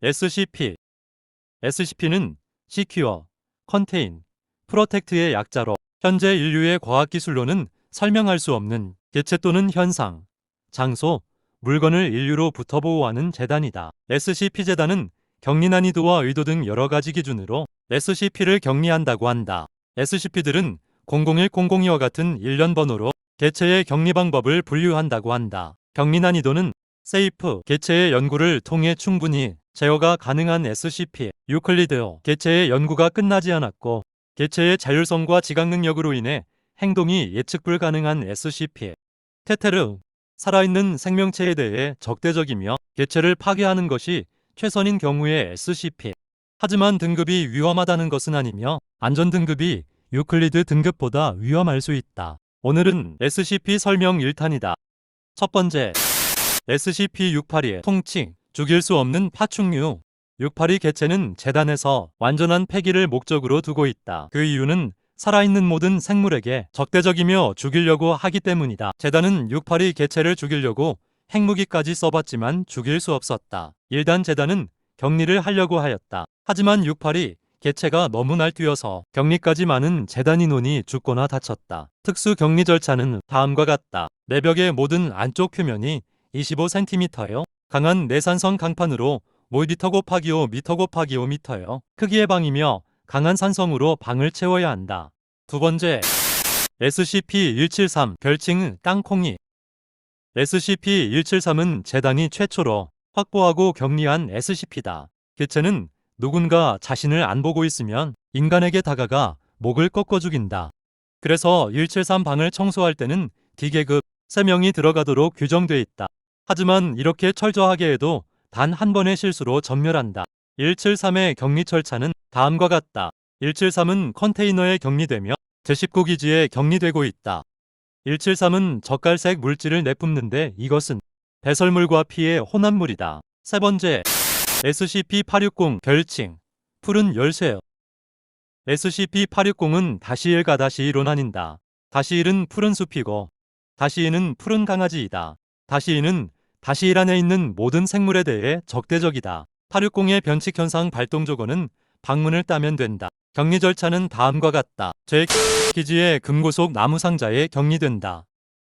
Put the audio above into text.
SCP. SCP는 Secure, Contain, Protect의 약자로 현재 인류의 과학기술로는 설명할 수 없는 개체 또는 현상, 장소, 물건을 인류로부터 보호하는 재단이다. SCP-재단은 격리 난이도와 의도 등 여러 가지 기준으로 SCP를 격리한다고 한다. SCP들은 001-002와 같은 일련 번호로 개체의 격리 방법을 분류한다고 한다. 격리 난이도는 세이프, 개체의 연구를 통해 충분히 제어가 가능한 SCP, 유클리드, 개체의 연구가 끝나지 않았고 개체의 자율성과 지각 능력으로 인해 행동이 예측 불가능한 SCP, 테테르, 살아있는 생명체에 대해 적대적이며 개체를 파괴하는 것이 최선인 경우의 SCP. 하지만 등급이 위험하다는 것은 아니며 안전 등급이 유클리드 등급보다 위험할 수 있다. 오늘은 SCP 설명 1탄이다. 첫 번째, SCP-682의 통칭, 죽일 수 없는 파충류. 682 개체는 재단에서 완전한 폐기를 목적으로 두고 있다. 그 이유는 살아있는 모든 생물에게 적대적이며 죽이려고 하기 때문이다. 재단은 682 개체를 죽이려고 핵무기까지 써봤지만 죽일 수 없었다. 일단 재단은 격리를 하려고 하였다. 하지만 682 개체가 너무 날뛰어서 격리까지 많은 재단 인원이 죽거나 다쳤다. 특수 격리 절차는 다음과 같다. 내벽의 모든 안쪽 표면이 25cm요. 강한 내산성 강판으로 5m 곱하기 5m 곱하기 5m요. 크기의 방이며 강한 산성으로 방을 채워야 한다. 두 번째, SCP-173 별칭 땅콩이. SCP-173은 재단이 최초로 확보하고 격리한 SCP다. 개체는 누군가 자신을 안 보고 있으면 인간에게 다가가 목을 꺾어 죽인다. 그래서 173 방을 청소할 때는 D계급 3명이 들어가도록 규정돼 있다. 하지만 이렇게 철저하게 해도 단 한 번의 실수로 전멸한다. 173의 격리 절차는 다음과 같다. 173은 컨테이너에 격리되며 제19기지에 격리되고 있다. 173은 젓갈색 물질을 내뿜는데 이것은 배설물과 피의 혼합물이다. 세 번째, SCP-860 별칭 푸른 열쇠. SCP-860은 -1과 -2로 나뉜다. -1은 푸른 숲이고 -2는 푸른 강아지이다. -2는 -1 안에 있는 모든 생물에 대해 적대적이다. 860의 변칙 현상 발동 조건은 방문을 따면 된다. 격리 절차는 다음과 같다. 제 기지의 금고속 나무 상자에 격리된다.